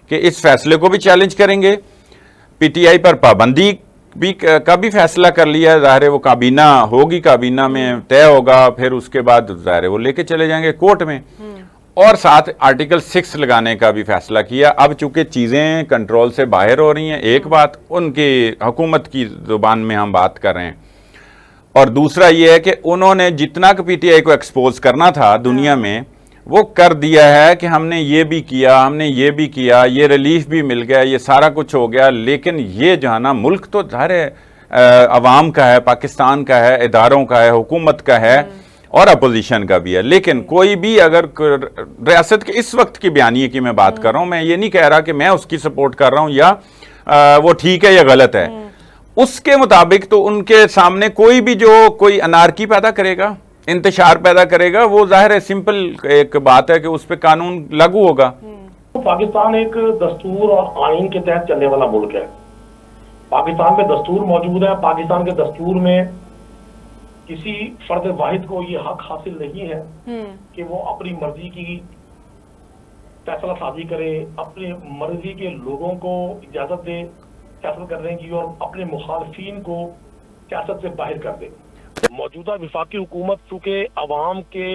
کہ اس فیصلے کو بھی چیلنج کریں گے، پی ٹی آئی پر پابندی کا بھی فیصلہ کر لیا، ظاہر ہے وہ کابینہ ہوگی، کابینہ میں طے ہوگا، پھر اس کے بعد ظاہر ہے وہ لے کے چلے جائیں گے کورٹ میں، اور ساتھ آرٹیکل 6 لگانے کا بھی فیصلہ کیا۔ اب چونکہ چیزیں کنٹرول سے باہر ہو رہی ہیں، ایک بات ان کی حکومت کی زبان میں ہم بات کر رہے ہیں، اور دوسرا یہ ہے کہ انہوں نے جتنا کہ پی ٹی آئی کو ایکسپوز کرنا تھا دنیا میں وہ کر دیا ہے، کہ ہم نے یہ بھی کیا، ہم نے یہ بھی کیا، یہ ریلیف بھی مل گیا، یہ سارا کچھ ہو گیا، لیکن یہ جو ہے نا ملک تو ظاہر ہے عوام کا ہے، پاکستان کا ہے، اداروں کا ہے، حکومت کا ہے، اور اپوزیشن کا بھی ہے، لیکن کوئی بھی اگر ریاست کے اس وقت کی بیانیے کی میں بات کر رہا ہوں، میں یہ نہیں کہہ رہا کہ میں اس کی سپورٹ کر رہا ہوں یا وہ ٹھیک ہے یا غلط ہے، اس کے مطابق تو ان کے سامنے کوئی بھی جو کوئی انارکی پیدا کرے گا، انتشار پیدا کرے گا، وہ ظاہر ہے سمپل ایک بات ہے کہ اس پہ قانون لاگو ہوگا۔ پاکستان ایک دستور اور آئین کے تحت چلنے والا ملک ہے، پاکستان میں دستور موجود ہے، پاکستان کے دستور میں کسی فرد واحد کو یہ حق حاصل نہیں ہے کہ وہ اپنی مرضی کی فیصلہ سازی کرے، اپنی مرضی کے لوگوں کو اجازت دے فیصلہ کرنے کی، اور اپنے مخالفین کو سیاست سے باہر کر دے۔ موجودہ وفاقی حکومت چونکہ عوام کے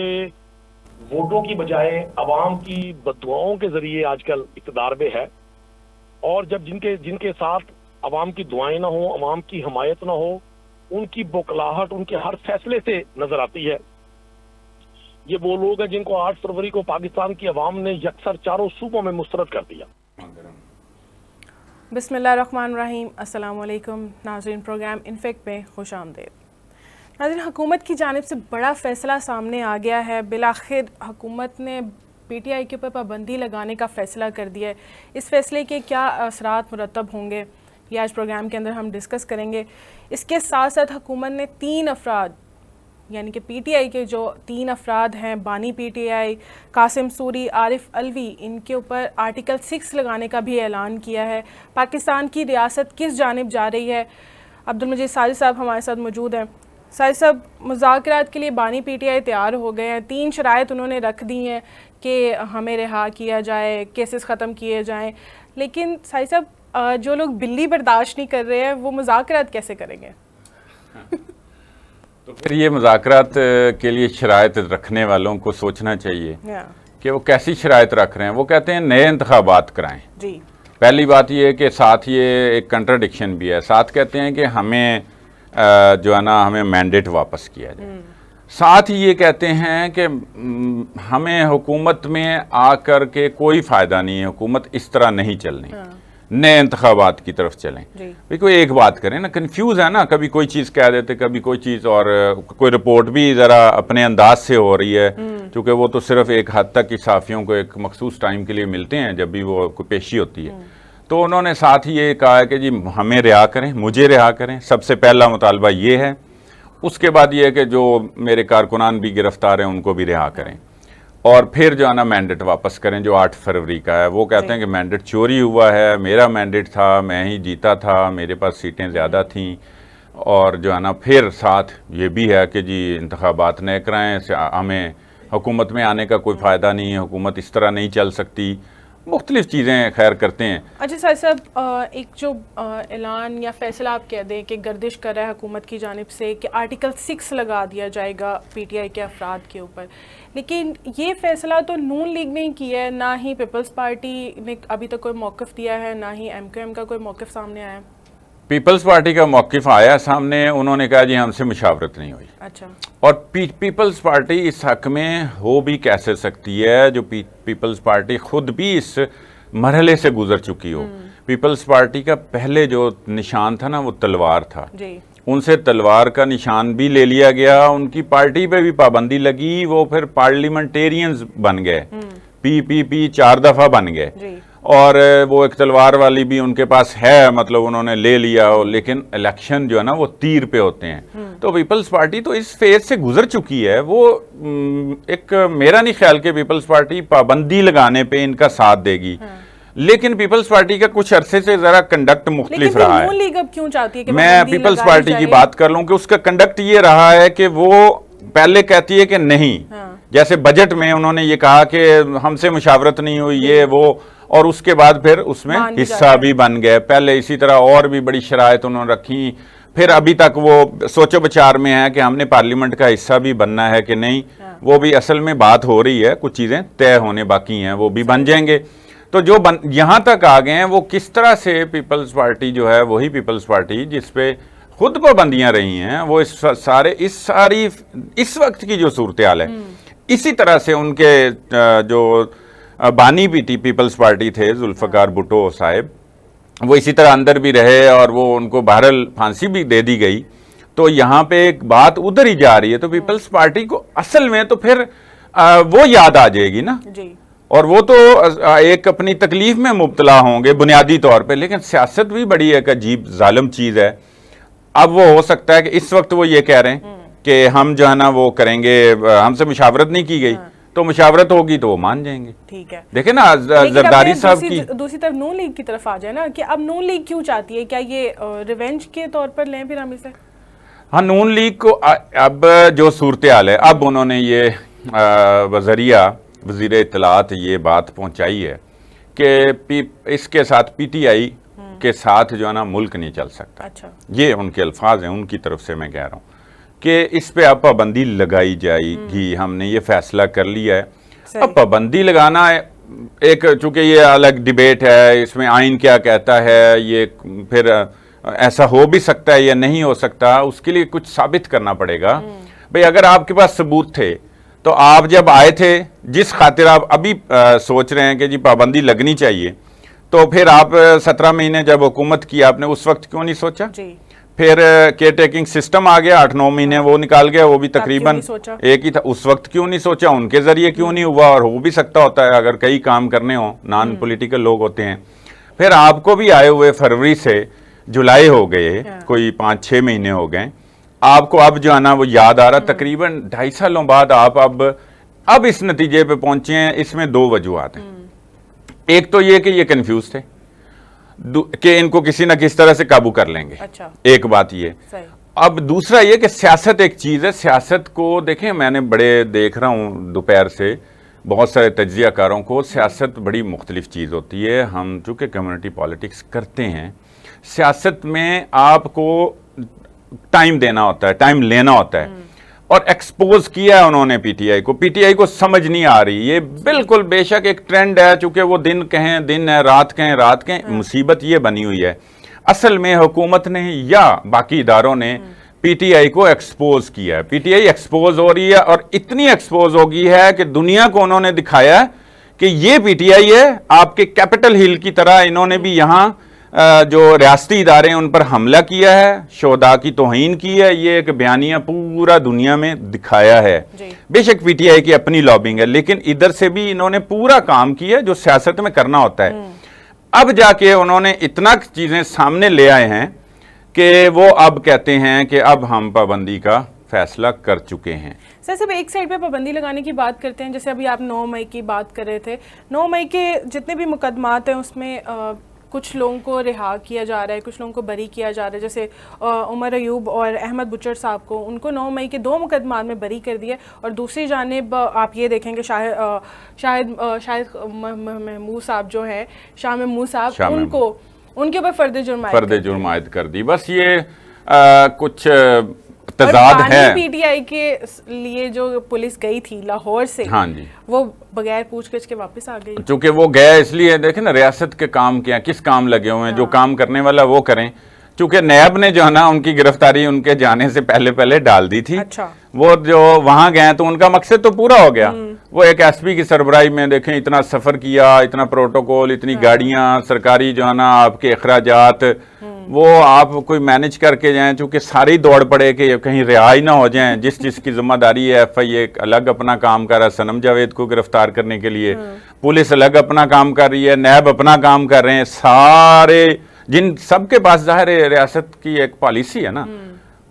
ووٹوں کی بجائے عوام کی بددعاؤں کے ذریعے آج کل اقتدار میں ہے، اور جب جن کے ساتھ عوام کی دعائیں نہ ہوں، عوام کی حمایت نہ ہو، ان کی بوکلاہٹ ان کے ہر فیصلے سے نظر آتی ہے۔ یہ وہ لوگ ہیں جن کو 8 فروری کو پاکستان کی عوام نے یکسر چاروں صوبوں میں مسترد کر دیا۔ بسم اللہ الرحمن الرحیم، السلام علیکم ناظرین، پروگرام انفیکٹ میں خوش آمدید۔ ناظرین، حکومت کی جانب سے بڑا فیصلہ سامنے آ گیا ہے، بالآخر حکومت نے پی ٹی آئی کے اوپر پابندی لگانے کا فیصلہ کر دیا ہے۔ اس فیصلے کے کیا اثرات مرتب ہوں گے، یہ آج پروگرام کے اندر ہم ڈسکس کریں گے۔ اس کے ساتھ ساتھ حکومت نے 3 افراد، یعنی کہ پی ٹی آئی کے جو 3 افراد ہیں، بانی پی ٹی آئی، قاسم سوری، عارف علوی، ان کے اوپر آرٹیکل 6 لگانے کا بھی اعلان کیا ہے۔ پاکستان کی ریاست کس جانب جا رہی ہے؟ عبدالمجید ساجد صاحب ہمارے ساتھ موجود ہیں۔ ساجد صاحب، مذاکرات کے لیے بانی پی ٹی آئی تیار ہو گئے ہیں، 3 شرائط انہوں نے رکھ دی ہیں کہ ہمیں رہا کیا جائے، کیسز ختم کیے جائیں، لیکن ساجد صاحب جو لوگ بلی برداشت نہیں کر رہے ہیں وہ مذاکرات کیسے کریں گے؟ تو پھر یہ مذاکرات کے لیے شرائط رکھنے والوں کو سوچنا چاہیے کہ وہ کیسی شرائط رکھ رہے ہیں۔ وہ کہتے ہیں نئے انتخابات کرائیں۔ جی، پہلی بات یہ ہے کہ ساتھ یہ ایک کنٹراڈکشن بھی ہے، ساتھ کہتے ہیں کہ ہمیں جو ہے نا ہمیں مینڈیٹ واپس کیا جائے، ساتھ ہی یہ کہتے ہیں کہ ہمیں حکومت میں آ کر کے کوئی فائدہ نہیں ہے، حکومت اس طرح نہیں چلنی، نئے انتخابات کی طرف چلیں۔ کوئی ایک بات کریں نا، کنفیوز ہے نا، کبھی کوئی چیز کہہ دیتے، کبھی کوئی چیز، اور کوئی رپورٹ بھی ذرا اپنے انداز سے ہو رہی ہے، چونکہ وہ تو صرف ایک حد تک صحافیوں کو ایک مخصوص ٹائم کے لیے ملتے ہیں جب بھی وہ کوئی پیشی ہوتی ہے۔ تو انہوں نے ساتھ ہی یہ کہا ہے کہ جی ہمیں رہا کریں، مجھے رہا کریں، سب سے پہلا مطالبہ یہ ہے۔ اس کے بعد یہ ہے کہ جو میرے کارکنان بھی گرفتار ہیں ان کو بھی رہا کریں، اور پھر جو ہے نا مینڈیٹ واپس کریں جو 8 فروری کا ہے۔ وہ کہتے ہیں کہ مینڈیٹ چوری ہوا ہے، میرا مینڈیٹ تھا، میں ہی جیتا تھا، میرے پاس سیٹیں زیادہ تھیں، اور جو ہے نا پھر ساتھ یہ بھی ہے کہ جی انتخابات نئے کرائیں، ہمیں حکومت میں آنے کا کوئی فائدہ نہیں ہے، حکومت اس طرح نہیں چل سکتی، مختلف چیزیں خیر کرتے ہیں۔ اچھا ساجد صاحب، ایک جو اعلان یا فیصلہ آپ کہہ دیں کہ گردش کر رہا ہے حکومت کی جانب سے کہ آرٹیکل 6 لگا دیا جائے گا پی ٹی آئی کے افراد کے اوپر، لیکن یہ فیصلہ تو نون لیگ نے کیا ہے، نہ ہی پیپلز پارٹی نے ابھی تک کوئی موقف دیا ہے، نہ ہی ایم کیو ایم کا کوئی موقف سامنے آیا ہے۔ پیپلز پارٹی کا موقف آیا سامنے، انہوں نے کہا جی ہم سے مشاورت نہیں ہوئی۔ اچھا، اور پیپلز پارٹی اس حق میں ہو بھی کیسے سکتی ہے جو پیپلز پارٹی خود بھی اس مرحلے سے گزر چکی ہو۔ پیپلز پارٹی کا پہلے جو نشان تھا نا وہ تلوار تھا، ان سے تلوار کا نشان بھی لے لیا گیا، ان کی پارٹی پہ بھی پابندی لگی، وہ پھر پارلیمنٹیرینز بن گئے، پی 4 دفعہ بن گئے، اور وہ ایک تلوار والی بھی ان کے پاس ہے، مطلب انہوں نے لے لیا، لیکن الیکشن جو ہے نا وہ تیر پہ ہوتے ہیں۔ تو پیپلز پارٹی تو اس فیز سے گزر چکی ہے، وہ ایک میرا نہیں خیال کہ پیپلز پارٹی پابندی لگانے پہ ان کا ساتھ دے گی، لیکن پیپلز پارٹی کا کچھ عرصے سے ذرا کنڈکٹ مختلف رہا ہے۔ نون لیگ اب کیوں چاہتی ہے کہ میں پیپلز پارٹی کی بات کر لوں کہ اس کا کنڈکٹ یہ رہا ہے کہ وہ پہلے کہتی ہے کہ نہیں، جیسے بجٹ میں انہوں نے یہ کہا کہ ہم سے مشاورت نہیں ہوئی، یہ وہ، اور اس کے بعد پھر اس میں حصہ بھی بن گئے. پہلے اسی طرح اور بھی بڑی شرائط انہوں نے رکھی, پھر ابھی تک وہ سوچو بچار میں ہے کہ ہم نے پارلیمنٹ کا حصہ بھی بننا ہے کہ نہیں, وہ بھی اصل میں بات ہو رہی ہے, کچھ چیزیں طے ہونے باقی ہیں, وہ بھی بن جائیں گے. تو جو یہاں تک آ گئے ہیں وہ کس طرح سے پیپلز پارٹی جو ہے وہی پیپلز پارٹی جس پہ خود پابندیاں رہی ہیں, وہ اس وقت کی جو صورتحال ہے اسی طرح سے ان کے جو بانی بھی تھی پیپلز پارٹی تھے ذوالفقار بھٹو صاحب, وہ اسی طرح اندر بھی رہے اور وہ ان کو بہرحال پھانسی بھی دے دی گئی. تو یہاں پہ ایک بات ادھر ہی جا رہی ہے, تو پیپلز پارٹی کو اصل میں تو پھر وہ یاد آ جائے گی نا, اور وہ تو ایک اپنی تکلیف میں مبتلا ہوں گے بنیادی طور پہ. لیکن سیاست بھی بڑی ایک عجیب ظالم چیز ہے. اب وہ ہو سکتا ہے کہ اس وقت وہ یہ کہہ رہے ہیں کہ ہم جو ہے نا وہ کریں گے, ہم سے مشاورت نہیں کی گئی, تو مشاورت ہوگی تو وہ مان جائیں گے. ٹھیک ہے, دیکھیں نا زرداری صاحب کی دوسری طرف نون لیگ کی طرف آ جائے نا, کہ اب نون لیگ کیوں چاہتی ہے, کیا یہ ریونج کے طور پر لیں پھر ہم اسے؟ ہاں, نون لیگ کو اب جو صورتحال ہے, اب انہوں نے یہ وزیر اطلاعات یہ بات پہنچائی ہے کہ اس کے ساتھ پی ٹی آئی کے ساتھ جو ہے نا ملک نہیں چل سکتا. اچھا, یہ ان کے الفاظ ہیں, ان کی طرف سے میں کہہ رہا ہوں کہ اس پہ اب پابندی لگائی جائے گی, ہم نے یہ فیصلہ کر لیا ہے. اب پابندی لگانا ہے ایک, چونکہ یہ الگ ڈیبیٹ ہے, اس میں آئین کیا کہتا ہے, یہ پھر ایسا ہو بھی سکتا ہے یا نہیں ہو سکتا, اس کے لیے کچھ ثابت کرنا پڑے گا. بھئی اگر آپ کے پاس ثبوت تھے تو آپ جب آئے تھے, جس خاطر آپ ابھی سوچ رہے ہیں کہ جی پابندی لگنی چاہیے, تو پھر آپ 17 مہینے جب حکومت کی آپ نے اس وقت کیوں نہیں سوچا؟ پھر کیئر ٹیکنگ سسٹم آ گیا, 8-9 مہینے وہ نکال گیا, وہ بھی تقریباً ایک ہی تھا. اس وقت کیوں نہیں سوچا, ان کے ذریعے کیوں نہیں ہوا؟ اور ہو بھی سکتا ہوتا ہے اگر کئی کام کرنے ہوں, نان پولیٹیکل لوگ ہوتے ہیں. پھر آپ کو بھی آئے ہوئے فروری سے جولائی ہو گئے, کوئی 5-6 مہینے ہو گئے, آپ کو اب جو ہے نا وہ یاد آ رہا, تقریباً 2.5 سالوں بعد آپ اب اس نتیجے پہ پہنچے ہیں. اس میں 2 وجوہات ہیں. ایک تو یہ کہ یہ کنفیوز تھے کہ ان کو کسی نہ کس طرح سے قابو کر لیں گے. ایک بات یہ. اب دوسرا یہ کہ سیاست ایک چیز ہے, سیاست کو دیکھیں, میں نے دیکھ رہا ہوں دوپہر سے بہت سارے تجزیہ کاروں کو, سیاست بڑی مختلف چیز ہوتی ہے. ہم چونکہ کمیونٹی پالیٹکس کرتے ہیں, سیاست میں آپ کو ٹائم دینا ہوتا ہے, ٹائم لینا ہوتا ہے, اور ایکسپوز کیا ہے انہوں نے پی ٹی آئی کو. پی ٹی آئی کو سمجھ نہیں آ رہی, یہ بالکل بے شک ایک ٹرینڈ ہے, چونکہ وہ دن کہیں دن ہے, رات کہیں رات کہیں. مصیبت یہ بنی ہوئی ہے, اصل میں حکومت نے یا باقی اداروں نے پی ٹی آئی کو ایکسپوز کیا ہے. پی ٹی آئی ایکسپوز ہو رہی ہے, اور اتنی ایکسپوز ہو گئی ہے کہ دنیا کو انہوں نے دکھایا ہے کہ یہ پی ٹی آئی ہے. آپ کے کیپٹل ہل کی طرح انہوں نے بھی یہاں جو ریاستی ادارے ہیں ان پر حملہ کیا ہے, شہداء کی توہین کی ہے. یہ ایک بیانیہ پورا دنیا میں دکھایا ہے. بے شک پی ٹی آئی کی اپنی لابنگ ہے, لیکن ادھر سے بھی انہوں نے پورا کام کیا جو سیاست میں کرنا ہوتا ہے. اب جا کے انہوں نے اتنا چیزیں سامنے لے آئے ہیں کہ وہ اب کہتے ہیں کہ اب ہم پابندی کا فیصلہ کر چکے ہیں. سر صرف ایک سائڈ پہ پابندی لگانے کی بات کرتے ہیں, جیسے ابھی آپ 9 مئی کی بات کر رہے تھے. 9 مئی کے جتنے بھی مقدمات ہیں اس میں کچھ لوگوں کو رہا کیا جا رہا ہے, کچھ لوگوں کو بری کیا جا رہا ہے. جیسے عمر ایوب اور احمد بچر صاحب کو, ان کو 9 مئی کے 2 مقدمات میں بری کر دیا. اور دوسری جانب آپ یہ دیکھیں کہ شاہد محمود صاحب جو ہیں, شاہ محمود صاحب, ان کے اوپر فرد جرم عائد کر دی. بس یہ کچھ تضاد ہے. پی ٹی آئی کے لیے جو پولیس گئی تھی لاہور سے, ہاں جی, وہ بغیر پوچھ گچھ کے واپس آ گئی. چونکہ وہ گیا اس لیے, دیکھیں نا ریاست کے کام کیا, کس کام لگے ہوئے ہیں, جو کام کرنے والا وہ کریں. چونکہ نیب نے جو ہے نا ان کی گرفتاری ان کے جانے سے پہلے ڈال دی تھی. وہ جو وہاں گئے تو ان کا مقصد تو پورا ہو گیا. وہ ایک ایس پی کی سربراہی میں دیکھیں اتنا سفر کیا, اتنا پروٹوکول, اتنی گاڑیاں, سرکاری جو ہے نا آپ کے اخراجات, وہ آپ کوئی مینج کر کے جائیں. چونکہ ساری دوڑ پڑے کہ کہیں رہائی نہ ہو جائیں. جس کی ذمہ داری ہے, ایف آئی اے الگ اپنا کام کر رہا ہے سنم جاوید کو گرفتار کرنے کے لیے, پولیس الگ اپنا کام کر رہی ہے, نیب اپنا کام کر رہے ہیں. سارے جن سب کے پاس ظاہر ریاست کی ایک پالیسی ہے نا,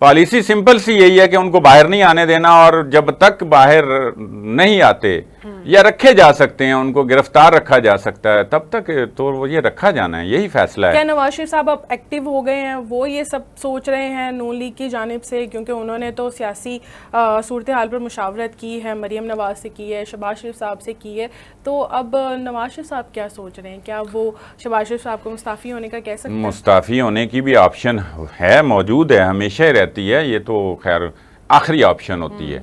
پالیسی سمپل سی یہی ہے کہ ان کو باہر نہیں آنے دینا, اور جب تک باہر نہیں آتے یا رکھے جا سکتے ہیں, ان کو گرفتار رکھا جا سکتا ہے, تب تک تو وہ یہ رکھا جانا ہے, یہی فیصلہ ہے. کیا نواز شریف صاحب اب ایکٹیو ہو گئے ہیں, وہ یہ سب سوچ رہے ہیں نون لیگ کی جانب سے, کیونکہ انہوں نے تو سیاسی صورتحال پر مشاورت کی ہے, مریم نواز سے کی ہے, شہباز شریف صاحب سے کی ہے, تو اب نواز شریف صاحب کیا سوچ رہے ہیں؟ کیا وہ شہباز شریف صاحب کو مستعفی ہونے کا کہہ سکتے ہیں؟ مستعفی ہونے کی بھی آپشن ہے, موجود ہے, ہمیشہ ہی رہتی ہے, یہ تو خیر آخری آپشن ہوتی ہے.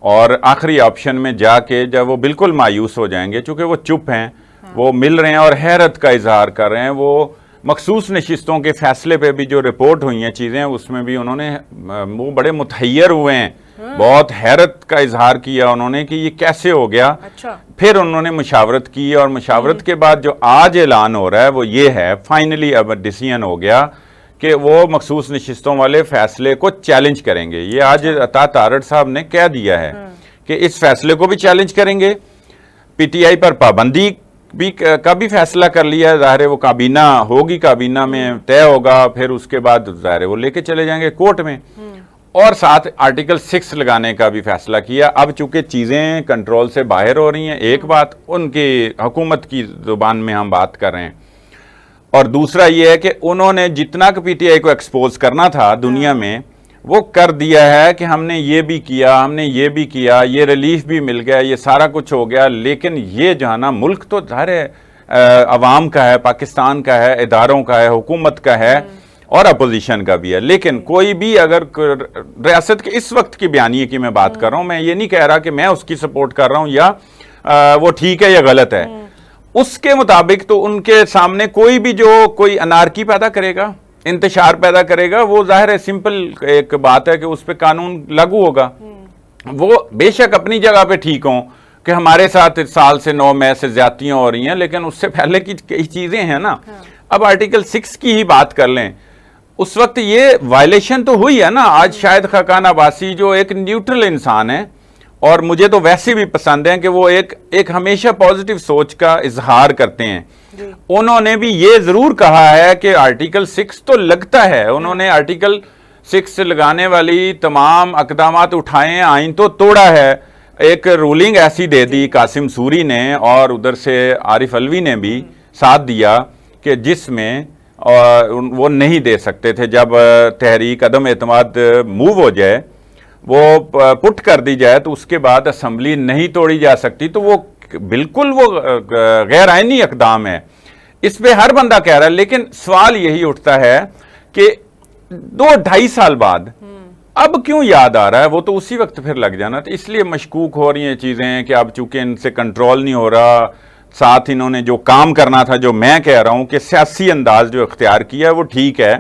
اور آخری آپشن میں جا کے جب وہ بالکل مایوس ہو جائیں گے, چونکہ وہ چپ ہیں, وہ مل رہے ہیں اور حیرت کا اظہار کر رہے ہیں, وہ مخصوص نشستوں کے فیصلے پہ بھی جو رپورٹ ہوئی ہیں چیزیں, اس میں بھی انہوں نے وہ بڑے متحیر ہوئے ہیں, بہت حیرت کا اظہار کیا انہوں نے کہ یہ کیسے ہو گیا. پھر انہوں نے مشاورت کی, اور مشاورت کے بعد جو آج اعلان ہو رہا ہے وہ یہ ہے, فائنلی اب ڈیسیژن ہو گیا کہ وہ مخصوص نشستوں والے فیصلے کو چیلنج کریں گے. یہ آج عطا تارڑ صاحب نے کہہ دیا ہے کہ اس فیصلے کو بھی چیلنج کریں گے. پی ٹی آئی پر پابندی بھی کا بھی فیصلہ کر لیا ہے, ظاہر ہے وہ کابینہ ہوگی, کابینہ میں طے ہوگا, پھر اس کے بعد ظاہر ہے وہ لے کے چلے جائیں گے کورٹ میں. اور ساتھ آرٹیکل 6 لگانے کا بھی فیصلہ کیا. اب چونکہ چیزیں کنٹرول سے باہر ہو رہی ہیں, ایک بات ان کی حکومت کی زبان میں ہم بات کر رہے ہیں, اور دوسرا یہ ہے کہ انہوں نے جتنا کہ پی ٹی آئی کو ایکسپوز کرنا تھا دنیا میں وہ کر دیا ہے, کہ ہم نے یہ بھی کیا, ہم نے یہ بھی کیا, یہ ریلیف بھی مل گیا, یہ سارا کچھ ہو گیا. لیکن یہ جو ہے نا, ملک تو ظاہر ہے عوام کا ہے, پاکستان کا ہے, اداروں کا ہے, حکومت کا ہے, اور اپوزیشن کا بھی ہے. لیکن کوئی بھی اگر ریاست کے اس وقت کی بیانیے کی میں بات کر رہا ہوں, میں یہ نہیں کہہ رہا کہ میں اس کی سپورٹ کر رہا ہوں یا وہ ٹھیک ہے یا غلط ہے, اس کے مطابق تو ان کے سامنے کوئی بھی جو کوئی انارکی پیدا کرے گا, انتشار پیدا کرے گا, وہ ظاہر ہے سمپل ایک بات ہے کہ اس پہ قانون لاگو ہوگا. وہ بے شک اپنی جگہ پہ ٹھیک ہوں کہ ہمارے ساتھ سال سے 9 مئی سے زیادتیاں ہو رہی ہیں, لیکن اس سے پہلے کی کئی چیزیں ہیں نا. اب آرٹیکل 6 کی ہی بات کر لیں, اس وقت یہ وائلیشن تو ہوئی ہے نا. آج شاہد خاقان عباسی جو ایک نیوٹرل انسان ہے, اور مجھے تو ویسے بھی پسند ہیں کہ وہ ایک ہمیشہ پازیٹیو سوچ کا اظہار کرتے ہیں, انہوں نے بھی یہ ضرور کہا ہے کہ آرٹیکل 6 تو لگتا ہے, انہوں نے آرٹیکل 6 لگانے والی تمام اقدامات اٹھائے ہیں, آئین تو توڑا ہے. ایک رولنگ ایسی دے دی قاسم سوری نے, اور ادھر سے عارف علوی نے بھی ساتھ دیا, کہ جس میں وہ نہیں دے سکتے تھے. جب تحریک عدم اعتماد موو ہو جائے, وہ پٹ کر دی جائے, تو اس کے بعد اسمبلی نہیں توڑی جا سکتی. تو وہ بالکل وہ غیر آئینی اقدام ہے, اس پہ ہر بندہ کہہ رہا ہے. لیکن سوال یہی اٹھتا ہے کہ 2-2.5 سال بعد اب کیوں یاد آ رہا ہے, وہ تو اسی وقت پھر لگ جانا تھا. اس لیے مشکوک ہو رہی ہیں چیزیں کہ اب چونکہ ان سے کنٹرول نہیں ہو رہا, ساتھ انہوں نے جو کام کرنا تھا, جو میں کہہ رہا ہوں کہ سیاسی انداز جو اختیار کیا ہے وہ ٹھیک ہے.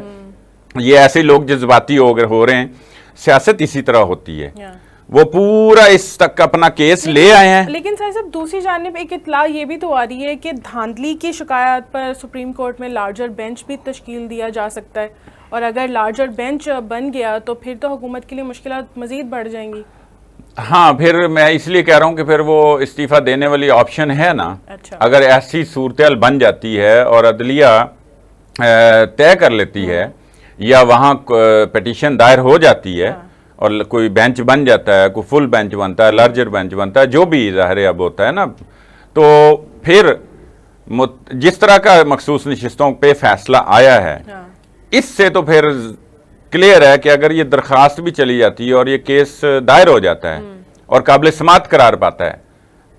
یہ ایسے لوگ جذباتی ہو رہے ہیں, سیاست اسی طرح ہوتی ہے, وہ پورا اس تک اپنا کیس لے آئے ہیں. لیکن سر صاحب دوسری جانب ایک اطلاع یہ بھی تو آ رہی ہے کہ دھاندلی کی شکایات پر سپریم کورٹ میں لارجر بینچ بھی تشکیل دیا جا سکتا ہے, اور اگر لارجر بینچ بن گیا تو پھر تو حکومت کے لیے مشکلات مزید بڑھ جائیں گی. ہاں, پھر میں اس لیے کہہ رہا ہوں کہ پھر وہ استعفیٰ دینے والی آپشن ہے نا. اگر ایسی صورتحال بن جاتی ہے اور عدلیہ طے کر لیتی ہے, یا وہاں پٹیشن دائر ہو جاتی ہے, اور کوئی بینچ بن جاتا ہے, کوئی فل بینچ بنتا ہے, لارجر بینچ بنتا ہے, جو بھی ظاہر اب ہوتا ہے نا, تو پھر جس طرح کا مخصوص نشستوں پہ فیصلہ آیا ہے, اس سے تو پھر کلیئر ہے کہ اگر یہ درخواست بھی چلی جاتی ہے اور یہ کیس دائر ہو جاتا ہے اور قابل سماعت قرار پاتا ہے,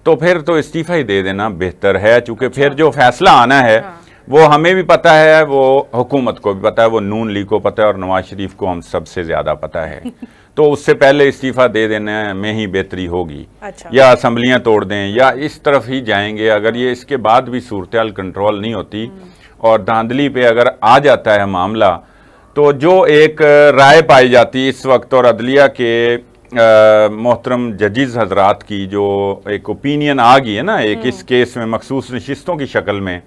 تو پھر تو استعفیٰ ہی دے دینا بہتر ہے. چونکہ پھر جو فیصلہ آنا ہے وہ ہمیں بھی پتہ ہے, وہ حکومت کو بھی پتہ ہے, وہ نون لیگ کو پتہ ہے, اور نواز شریف کو ہم سب سے زیادہ پتہ ہے. تو اس سے پہلے استعفیٰ دے دینے میں ہی بہتری ہوگی, یا اسمبلیاں توڑ دیں, یا اس طرف ہی جائیں گے. اگر یہ اس کے بعد بھی صورتحال کنٹرول نہیں ہوتی اور دھاندلی پہ اگر آ جاتا ہے معاملہ, تو جو ایک رائے پائی جاتی اس وقت, اور عدلیہ کے محترم ججز حضرات کی جو ایک اوپینین آ گئی ہے نا ایک اس کیس میں مخصوص نشستوں کی شکل میں,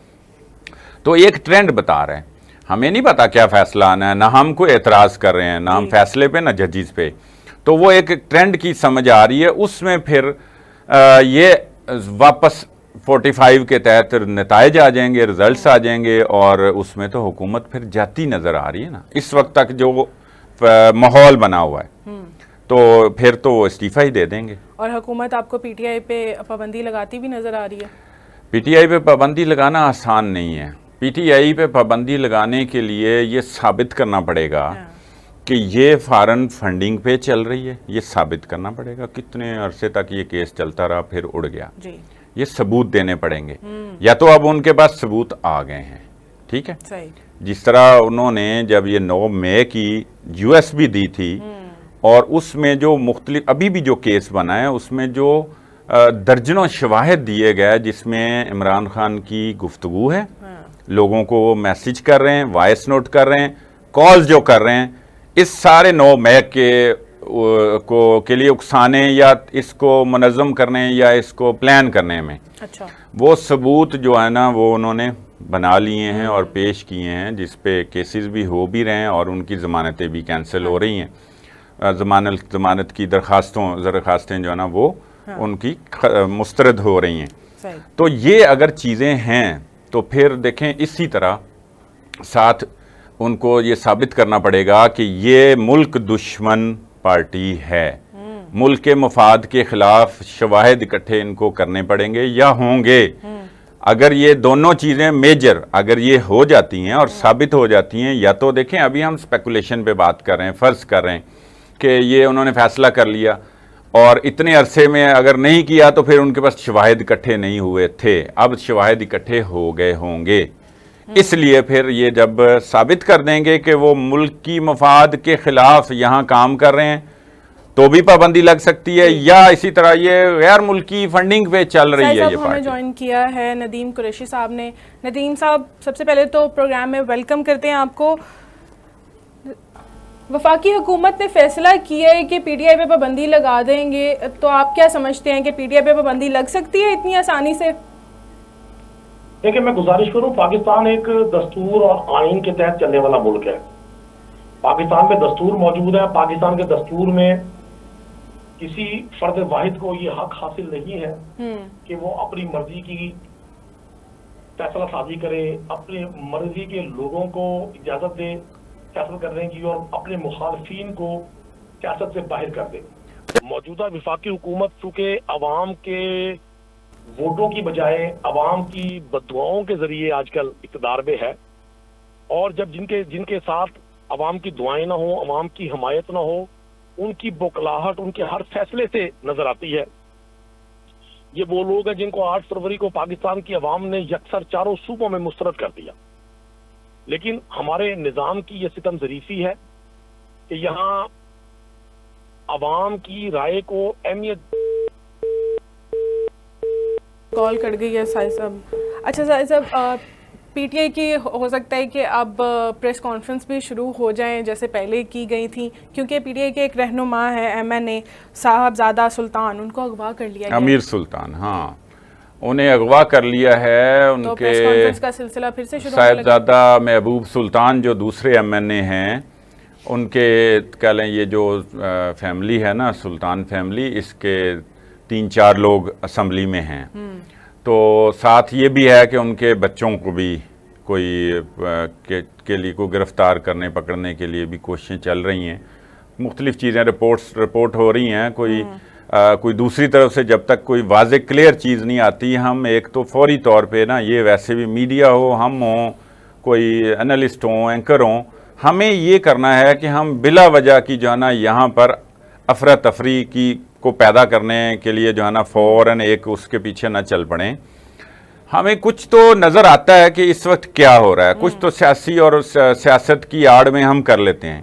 تو ایک ٹرینڈ بتا رہے ہیں. ہمیں نہیں پتا کیا فیصلہ آنا ہے, نہ ہم کوئی اعتراض کر رہے ہیں, نہ ہم فیصلے پہ نہ ججز پہ. تو وہ ایک ٹرینڈ کی سمجھ آ رہی ہے. اس میں پھر یہ واپس 45 کے تحت نتائج آ جائیں گے, ریزلٹس آ جائیں گے, اور اس میں تو حکومت پھر جاتی نظر آ رہی ہے نا اس وقت تک جو ماحول بنا ہوا ہے. تو پھر تو وہ استعفیٰ ہی دے دیں گے. اور حکومت آپ کو پی ٹی آئی پہ پابندی لگاتی بھی نظر آ رہی ہے؟ پی ٹی آئی پہ پابندی لگانا آسان نہیں ہے. پی ٹی آئی پہ پابندی لگانے کے لیے یہ ثابت کرنا پڑے گا کہ یہ فارن فنڈنگ پہ چل رہی ہے. یہ ثابت کرنا پڑے گا. کتنے عرصے تک یہ کیس چلتا رہا پھر اڑ گیا. جی یہ ثبوت دینے پڑیں گے. یا تو اب ان کے پاس ثبوت آ گئے ہیں. ٹھیک ہے. صحیح. جس طرح انہوں نے جب یہ 9 مئی کی یو ایس بھی دی تھی اور اس میں جو مختلف ابھی بھی جو کیس بنا ہے اس میں جو درجنوں شواہد دیے گئے جس میں عمران خان کی گفتگو ہے, لوگوں کو وہ میسج کر رہے ہیں, وائس نوٹ کر رہے ہیں, کالز جو کر رہے ہیں, اس سارے 9 مئی کے لیے اکسانے یا اس کو منظم کرنے یا اس کو پلان کرنے میں اچھا وہ ثبوت جو ہے نا وہ انہوں نے بنا لیے ہیں اور پیش کیے ہیں, جس پہ کیسز بھی ہو بھی رہے ہیں اور ان کی ضمانتیں بھی کینسل ہو رہی ہیں. ضمانت کی درخواستیں جو ہے نا وہ ان کی مسترد ہو رہی ہیں. تو یہ اگر چیزیں ہیں تو پھر دیکھیں اسی طرح ساتھ ان کو یہ ثابت کرنا پڑے گا کہ یہ ملک دشمن پارٹی ہے. ملک کے مفاد کے خلاف شواہد اکٹھے ان کو کرنے پڑیں گے یا ہوں گے. اگر یہ دونوں چیزیں میجر اگر یہ ہو جاتی ہیں اور ثابت ہو جاتی ہیں, یا تو دیکھیں ابھی ہم اسپیکولیشن پہ بات کر رہے ہیں, فرض کر رہے ہیں کہ یہ انہوں نے فیصلہ کر لیا اور اتنے عرصے میں اگر نہیں کیا تو پھر ان کے پاس شواہد اکٹھے نہیں ہوئے تھے. اب شواہد اکٹھے ہو گئے ہوں گے, اس لیے پھر یہ جب ثابت کر دیں گے کہ وہ ملک کی مفاد کے خلاف یہاں کام کر رہے ہیں تو بھی پابندی لگ سکتی ہے, یا اسی طرح یہ غیر ملکی فنڈنگ پہ چل رہی ہے یہ ہمیں پارٹی. جوائن کیا ہے ندیم قریشی صاحب نے. ندیم صاحب سب سے پہلے تو پروگرام میں ویلکم کرتے ہیں آپ کو. وفاقی حکومت نے فیصلہ کیا ہے کہ پی ٹی آئی پہ پابندی لگا دیں گے, تو آپ کیا سمجھتے ہیں کہ پی ٹی آئی پہ پابندی لگ سکتی ہے اتنی آسانی سے؟ دیکھیں میں گزارش کروں, پاکستان ایک دستور اور آئین کے تحت چلنے والا ملک ہے. پاکستان میں دستور موجود ہے. پاکستان کے دستور میں کسی فرد واحد کو یہ حق حاصل نہیں ہے کہ وہ اپنی مرضی کی فیصلہ سازی کرے, اپنے مرضی کے لوگوں کو اجازت دے فیصلہ کرنے کی اور اپنے مخالفین کو سیاست سے باہر کر دے. موجودہ وفاقی حکومت چونکہ عوام کے ووٹوں کی بجائے عوام کی بددعاؤں کے ذریعے آج کل اقتدار میں ہے, اور جب جن کے ساتھ عوام کی دعائیں نہ ہوں, عوام کی حمایت نہ ہو, ان کی بوکلاہٹ ان کے ہر فیصلے سے نظر آتی ہے. یہ وہ لوگ ہیں جن کو 8 فروری کو پاکستان کی عوام نے یکسر چاروں صوبوں میں مسترد کر دیا. لیکن ہمارے نظام کی یہ ستم ظریفی ہے کہ یہاں عوام کی رائے کو اہمیت. کال کٹ گئی ہے ساحل صاحب. اچھا ساحل صاحب, پی ٹی آئی کی ہو سکتا ہے کہ اب پریس کانفرنس بھی شروع ہو جائیں جیسے پہلے کی گئی تھیں, کیونکہ پی ٹی آئی کے ایک رہنما ہے ایم این اے صاحبزادہ سلطان, ان کو اغوا کر لیا گیا. امیر سلطان, ہاں انہیں اغوا کر لیا ہے. ان کے پریس کانفرنس کا سلسلہ پھر سے شروع صاحبزادہ محبوب سلطان جو دوسرے ایم این اے ہیں, ان کے کہہ لیں یہ جو فیملی ہے نا سلطان فیملی, اس کے 3-4 لوگ اسمبلی میں ہیں. تو ساتھ یہ بھی ہے کہ ان کے بچوں کو بھی کوئی کے لیے کوئی گرفتار کرنے پکڑنے کے لیے بھی کوششیں چل رہی ہیں. مختلف چیزیں رپورٹ ہو رہی ہیں. کوئی دوسری طرف سے جب تک کوئی واضح کلیئر چیز نہیں آتی, ہم ایک تو فوری طور پہ نا, یہ ویسے بھی میڈیا ہو, ہم ہوں, کوئی انالسٹ ہوں, اینکر ہوں, ہمیں یہ کرنا ہے کہ ہم بلا وجہ کی جو ہے نا یہاں پر افراتفری کو پیدا کرنے کے لیے جو ہے نا فوراً ایک اس کے پیچھے نہ چل پڑیں. ہمیں کچھ تو نظر آتا ہے کہ اس وقت کیا ہو رہا ہے, کچھ تو سیاسی اور سیاست کی آڑ میں ہم کر لیتے ہیں.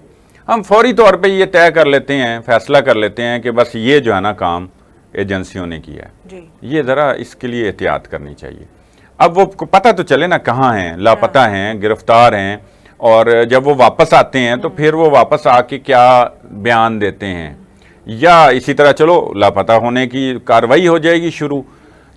ہم فوری طور پہ یہ طے کر لیتے ہیں, فیصلہ کر لیتے ہیں کہ بس یہ جو ہے نا کام ایجنسیوں نے کیا ہے. یہ ذرا اس کے لیے احتیاط کرنی چاہیے. اب وہ پتہ تو چلے نا کہاں ہیں, لاپتہ ہیں, گرفتار ہیں, اور جب وہ واپس آتے ہیں تو پھر وہ واپس آ کے کیا بیان دیتے ہیں, یا اسی طرح چلو لاپتہ ہونے کی کارروائی ہو جائے گی شروع.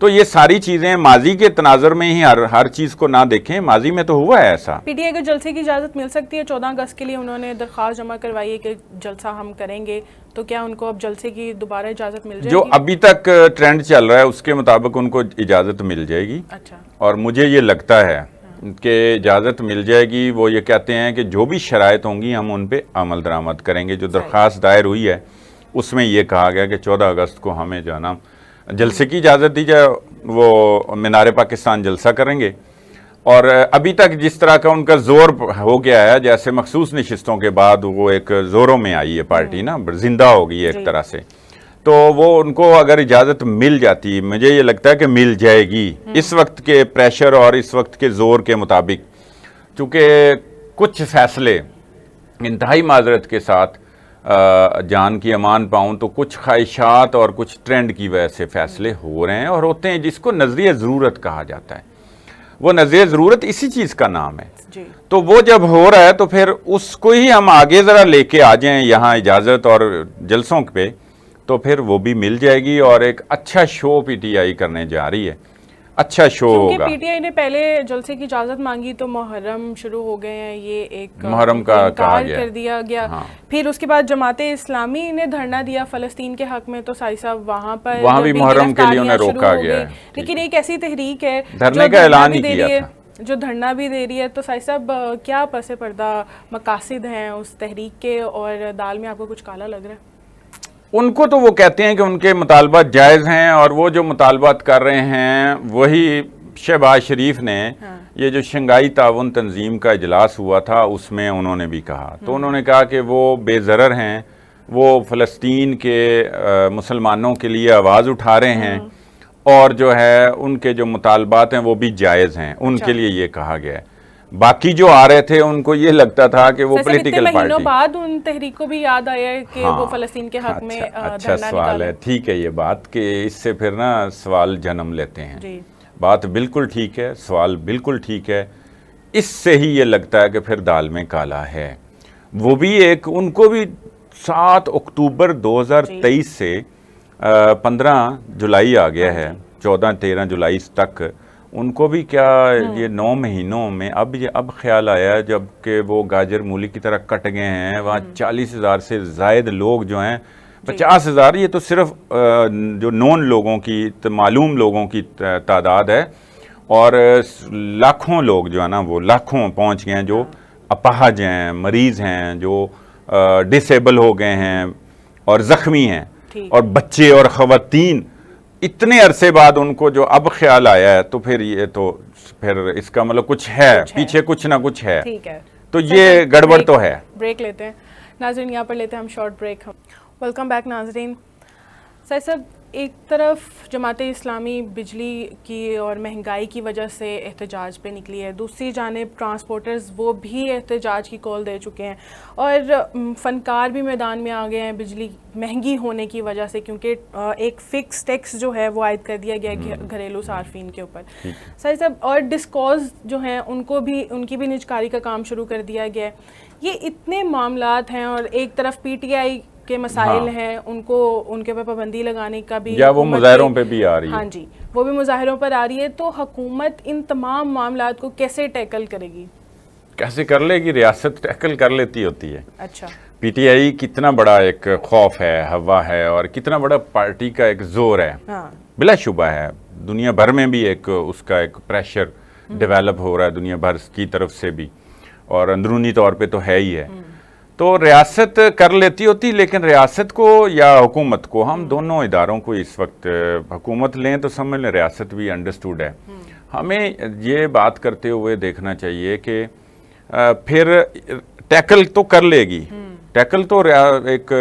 تو یہ ساری چیزیں ماضی کے تناظر میں ہی ہر چیز کو نہ دیکھیں, ماضی میں تو ہوا ہے ایسا. پی ٹی آئی کو جلسے کی اجازت مل سکتی ہے؟ 14 اگست کے لیے انہوں نے درخواست جمع کروائی ہے کہ جلسہ ہم کریں گے, تو کیا ان کو اب جلسے کی دوبارہ اجازت مل جائے گی؟ جو ابھی تک ٹرینڈ چل رہا ہے اس کے مطابق ان کو اجازت مل جائے گی. اچھا. اور مجھے یہ لگتا ہے کہ اجازت مل جائے گی. وہ یہ کہتے ہیں کہ جو بھی شرائط ہوں گی ہم ان پہ عمل درآمد کریں گے. جو درخواست دائر ہوئی ہے اس میں یہ کہا گیا کہ 14 اگست کو ہمیں جو ہے نا جلسے کی اجازت دی جائے، وہ مینار پاکستان جلسہ کریں گے. اور ابھی تک جس طرح کا ان کا زور ہو گیا ہے، جیسے مخصوص نشستوں کے بعد وہ ایک زوروں میں آئی ہے پارٹی نا، زندہ ہو گئی ہے ایک طرح سے، تو وہ ان کو اگر اجازت مل جاتی، مجھے یہ لگتا ہے کہ مل جائے گی اس وقت کے پریشر اور اس وقت کے زور کے مطابق، چونکہ کچھ فیصلے انتہائی معذرت کے ساتھ جان کی امان پاؤں تو کچھ خواہشات اور کچھ ٹرینڈ کی وجہ سے فیصلے ہو رہے ہیں اور ہوتے ہیں، جس کو نظریہ ضرورت کہا جاتا ہے. وہ نظریہ ضرورت اسی چیز کا نام ہے. تو وہ جب ہو رہا ہے تو پھر اس کو ہی ہم آگے ذرا لے کے آ جائیں یہاں اجازت اور جلسوں پہ، تو پھر وہ بھی مل جائے گی اور ایک اچھا شو پی ٹی آئی کرنے جا رہی ہے، اچھا شو ہوگا. پی ٹی آئی نے پہلے جلسے کی اجازت مانگی تو محرم شروع ہو گئے ہیں، یہ ایک محرم کا کہا گیا کر دیا گیا. پھر اس کے بعد جماعت اسلامی نے دھرنا دیا فلسطین کے حق میں، تو سائی صاحب وہاں بھی محرم کے لیے انہیں روکا گیا ہے. لیکن ایک ایسی تحریک ہے دھرنے کا اعلان ہی کیا تھا، جو دھرنا بھی دے رہی ہے. تو سائی صاحب کیا پس پردہ مقاصد ہیں اس تحریک کے، اور دال میں آپ کو کچھ کالا لگ رہا ہے؟ ان کو تو وہ کہتے ہیں کہ ان کے مطالبات جائز ہیں، اور وہ جو مطالبات کر رہے ہیں وہی شہباز شریف نے یہ جو شنگھائی تعاون تنظیم کا اجلاس ہوا تھا اس میں انہوں نے بھی کہا. تو انہوں نے کہا کہ وہ بے ضرر ہیں، وہ فلسطین کے مسلمانوں کے لیے آواز اٹھا رہے ہیں، اور جو ہے ان کے جو مطالبات ہیں وہ بھی جائز ہیں، ان کے لیے یہ کہا گیا ہے. باقی جو آ رہے تھے ان کو یہ لگتا تھا کہ وہ پولیٹیکل پارٹی، مہینوں بعد ان تحریک کو بھی یاد آیا ہے کہ وہ فلسطین کے حق میں اچھا سوال ہے. ٹھیک ہے یہ بات کہ اس سے پھر نا سوال جنم لیتے ہیں. بات بالکل ٹھیک ہے، سوال بالکل ٹھیک ہے. اس سے ہی یہ لگتا ہے کہ پھر دال میں کالا ہے. وہ بھی ایک، ان کو بھی 7 اکتوبر 2023 سے 15 جولائی آ گیا ہے، 14-13 جولائی تک ان کو بھی کیا یہ 9 مہینوں میں اب خیال آیا جب کہ وہ گاجر مولی کی طرح کٹ گئے ہیں. وہاں 40,000 سے زائد لوگ جو ہیں، 50,000 یہ تو صرف جو نون لوگوں کی، معلوم لوگوں کی تعداد ہے، اور لاکھوں لوگ جو ہے نا وہ لاکھوں پہنچ گئے ہیں جو اپاہج ہیں، مریض ہیں، جو ڈسیبل ہو گئے ہیں اور زخمی ہیں، اور بچے اور خواتین. اتنے عرصے بعد ان کو جو اب خیال آیا ہے تو پھر یہ تو پھر اس کا مطلب کچھ ہے پیچھے، کچھ نہ کچھ ہے. تو یہ گڑبڑ تو ہے. بریک لیتے ہیں ناظرین، یہاں پر لیتے ہیں ہم شارٹ بریک. ویلکم بیک ناظرین. سر صاحب، ایک طرف جماعت اسلامی بجلی کی اور مہنگائی کی وجہ سے احتجاج پہ نکلی ہے، دوسری جانب ٹرانسپورٹرز وہ بھی احتجاج کی کال دے چکے ہیں، اور فنکار بھی میدان میں آ گئے ہیں بجلی مہنگی ہونے کی وجہ سے، کیونکہ ایک فکس ٹیکس جو ہے وہ عائد کر دیا گیا ہے گھریلو صارفین کے اوپر. سر صاحب، اور ڈسکوز جو ہیں ان کی بھی نجکاری کا کام شروع کر دیا گیا ہے. یہ اتنے معاملات ہیں، اور ایک طرف پی ٹی آئی کے مسائل ہیں، ان کے پر پابندی لگانے کا بھی، یا وہ مظاہروں پہ بھی آ رہی ہے. ہاں جی، وہ بھی مظاہروں پر آ رہی ہے. تو حکومت ان تمام معاملات کو کیسے ٹیکل کرے گی؟ کیسے کر لے گی؟ ریاست ٹیکل کر لیتی ہوتی ہے. اچھا، پی ٹی آئی کتنا بڑا ایک خوف ہے، ہوا ہے، اور کتنا بڑا پارٹی کا ایک زور ہے، بلا شبہ ہے. دنیا بھر میں بھی ایک اس کا ایک پریشر ڈیولپ ہو رہا ہے دنیا بھر کی طرف سے بھی، اور اندرونی طور پہ تو ہے ہی ہے. تو ریاست کر لیتی ہوتی، لیکن ریاست کو یا حکومت کو، ہم دونوں اداروں کو اس وقت، حکومت لیں تو سمجھ لیں ریاست بھی انڈرسٹوڈ ہے. ہمیں یہ بات کرتے ہوئے دیکھنا چاہیے کہ پھر ٹیکل تو کر لے گی. ٹیکل تو ایک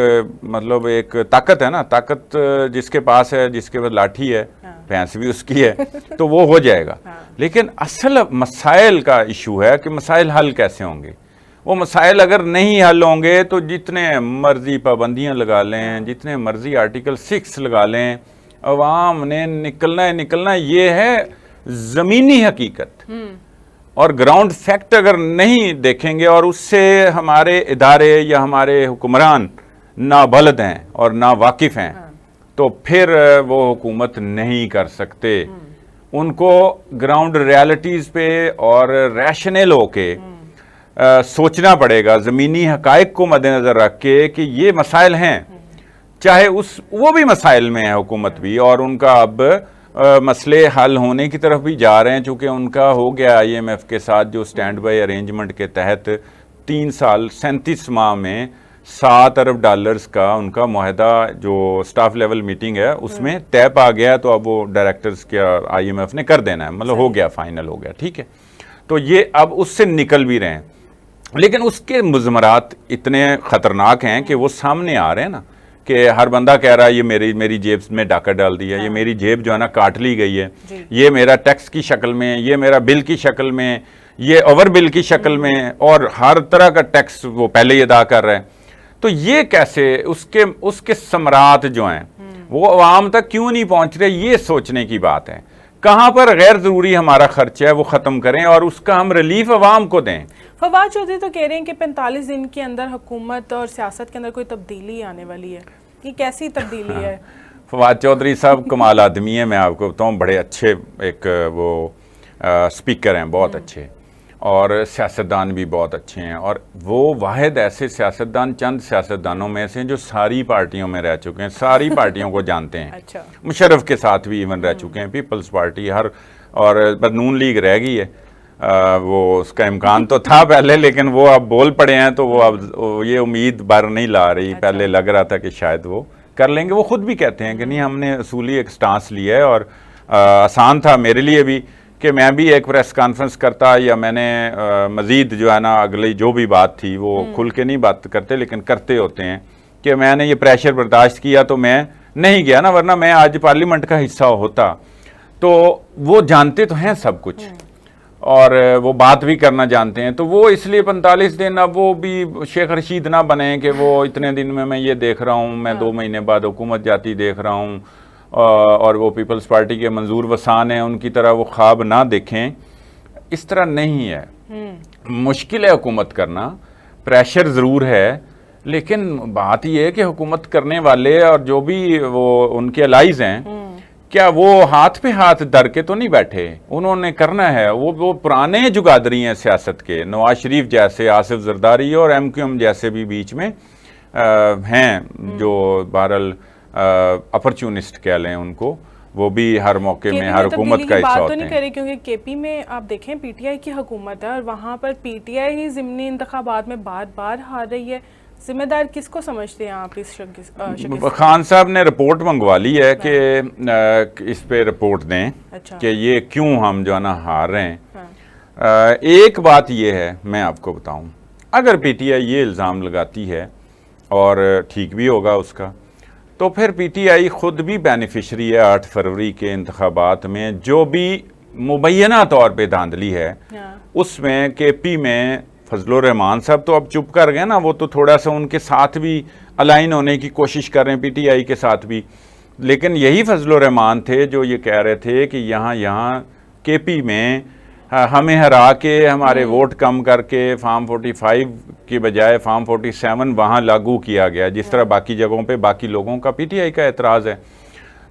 مطلب ایک طاقت ہے نا، طاقت جس کے پاس ہے، جس کے پاس لاٹھی ہے، بھینس بھی اس کی ہے، تو وہ ہو جائے گا. لیکن اصل مسائل کا ایشو ہے کہ مسائل حل کیسے ہوں گے. وہ مسائل اگر نہیں حل ہوں گے تو جتنے مرضی پابندیاں لگا لیں، جتنے مرضی آرٹیکل 6 لگا لیں، عوام نے نکلنا ہے. یہ ہے زمینی حقیقت، اور گراؤنڈ فیکٹ اگر نہیں دیکھیں گے اور اس سے ہمارے ادارے یا ہمارے حکمران نابلد ہیں اور ناواقف ہیں، تو پھر وہ حکومت نہیں کر سکتے. ان کو گراؤنڈ ریالٹیز پہ اور ریشنل ہو کے سوچنا پڑے گا، زمینی حقائق کو مد نظر رکھ کے کہ یہ مسائل ہیں. چاہے وہ بھی مسائل میں ہے حکومت بھی، اور ان کا اب مسئلے حل ہونے کی طرف بھی جا رہے ہیں، چونکہ ان کا ہو گیا IMF کے ساتھ جو سٹینڈ بائی ارینجمنٹ کے تحت 3 سال 37 ماہ میں 7 ارب ڈالرز کا ان کا معاہدہ جو سٹاف لیول میٹنگ ہے اس میں طے پا گیا, تو اب وہ ڈائریکٹرز کیا IMF نے کر دینا ہے, مطلب ہو گیا, فائنل ہو گیا, ٹھیک ہے. تو یہ اب اس سے نکل بھی رہے ہیں, لیکن اس کے مضمرات اتنے خطرناک ہیں کہ وہ سامنے آ رہے ہیں نا, کہ ہر بندہ کہہ رہا ہے یہ میری جیب میں ڈاکہ ڈال دیا, یہ میری جیب جو ہے نا کاٹ لی گئی ہے, یہ میرا ٹیکس کی شکل میں, یہ میرا بل کی شکل میں, یہ اوور بل کی شکل میں, اور ہر طرح کا ٹیکس وہ پہلے ہی ادا کر رہا ہے. تو یہ کیسے اس کے ثمرات جو ہیں وہ عوام تک کیوں نہیں پہنچ رہے, یہ سوچنے کی بات ہے. کہاں پر غیر ضروری ہمارا خرچہ ہے وہ ختم کریں اور اس کا ہم ریلیف عوام کو دیں. فواد چودھری تو کہہ رہے ہیں کہ 45 دن کے اندر حکومت اور سیاست کے اندر کوئی تبدیلی آنے والی ہے. یہ کیسی تبدیلی ہے؟ فواد چودھری صاحب کمال آدمی ہے, میں آپ کو بتاؤں, بڑے اچھے ایک وہ سپیکر ہیں, بہت اچھے, اور سیاستدان بھی بہت اچھے ہیں, اور وہ واحد ایسے سیاستدان چند سیاستدانوں میں سے جو ساری پارٹیوں میں رہ چکے ہیں, ساری پارٹیوں کو جانتے ہیں. مشرف کے ساتھ بھی ایون رہ چکے ہیں, پیپلز پارٹی اور نون لیگ رہ گئی ہے. وہ اس کا امکان تو تھا پہلے, لیکن وہ اب بول پڑے ہیں تو وہ اب یہ امید بر نہیں لا رہی. پہلے لگ رہا تھا کہ شاید وہ کر لیں گے. وہ خود بھی کہتے ہیں کہ نہیں, ہم نے اصولی ایک سٹانس لیا ہے, اور آسان تھا میرے لیے بھی کہ میں بھی ایک پریس کانفرنس کرتا, یا میں نے مزید جو ہے نا اگلی جو بھی بات تھی وہ کھل کے نہیں بات کرتے, لیکن کرتے ہوتے ہیں کہ میں نے یہ پریشر برداشت کیا تو میں نہیں گیا نا, ورنہ میں آج پارلیمنٹ کا حصہ ہوتا. تو وہ جانتے تو ہیں سب کچھ, اور وہ بات بھی کرنا جانتے ہیں. تو وہ اس لیے 45 دن, اب وہ بھی شیخ رشید نہ بنے کہ وہ اتنے دن میں یہ دیکھ رہا ہوں, میں 2 مہینے بعد حکومت جاتی دیکھ رہا ہوں, اور وہ پیپلز پارٹی کے منظور وسان ہیں, ان کی طرح وہ خواب نہ دیکھیں. اس طرح نہیں ہے. مشکل ہے حکومت کرنا, پریشر ضرور ہے, لیکن بات یہ ہے کہ حکومت کرنے والے اور جو بھی وہ ان کے الائز ہیں, کیا وہ ہاتھ پہ ہاتھ در کے تو نہیں بیٹھے, انہوں نے کرنا ہے. وہ پرانے جگادری ہیں سیاست کے, نواز شریف جیسے, آصف زرداری اور MQM جیسے بھی بیچ میں ہیں, جو بہرحال اپرچونسٹ کہہ لیں ان کو, وہ بھی ہر موقع میں ہر حکومت کا حصہ ہوتے ہیں. کرے کیونکہ KP میں آپ دیکھیں PTI کی حکومت ہے, اور وہاں پر PTI ہی ضمنی انتخابات میں بار بار ہار رہی ہے. ذمہ دار کس کو سمجھتے ہیں آپ اس شکست؟ خان صاحب نے رپورٹ منگوا لی ہے کہ اس پہ رپورٹ دیں کہ یہ کیوں ہم جو ہے نا ہار رہے ہیں. ایک بات یہ ہے, میں آپ کو بتاؤں, اگر PTI یہ الزام لگاتی ہے, اور ٹھیک بھی ہوگا اس کا, تو پھر PTI خود بھی بینیفیشری ہے 8 فروری کے انتخابات میں. جو بھی مبینہ طور پہ دھاندلی ہے اس میں KP میں فضل الرحمان صاحب تو اب چپ کر گئے نا, وہ تو تھوڑا سا ان کے ساتھ بھی الائن ہونے کی کوشش کر رہے ہیں PTI کے ساتھ بھی, لیکن یہی فضل الرحمان تھے جو یہ کہہ رہے تھے کہ یہاں KP میں ہمیں ہرا کے ہمارے ووٹ کم کر کے فارم 45 کی بجائے فارم 47 وہاں لاگو کیا گیا, جس طرح باقی جگہوں پہ باقی لوگوں کا PTI کا اعتراض ہے.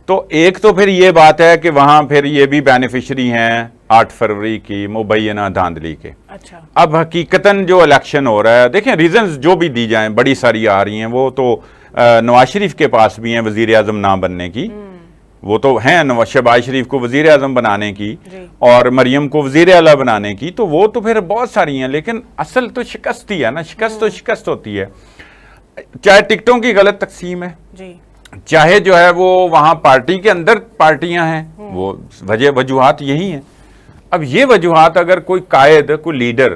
تو ایک تو پھر یہ بات ہے کہ وہاں پھر یہ بھی بینیفیشری ہیں 8 فروری کی مبینہ دھاندلی کے. اب حقیقتاً جو الیکشن ہو رہا ہے, دیکھیں ریزنز جو بھی دی جائیں بڑی ساری آ رہی ہیں, وہ تو نواز شریف کے پاس بھی ہیں وزیر اعظم نہ بننے کی, وہ تو ہیں شہباز شریف کو وزیر اعظم بنانے کی اور مریم کو وزیر اعلیٰ بنانے کی, تو وہ تو پھر بہت ساری ہیں, لیکن اصل تو شکست ہی ہے نا, شکست تو شکست ہوتی ہے. چاہے ٹکٹوں کی غلط تقسیم ہے, چاہے جو ہے وہ وہاں پارٹی کے اندر پارٹیاں ہیں, وہ وجوہات یہی ہیں. اب یہ وجوہات اگر کوئی قائد, کوئی لیڈر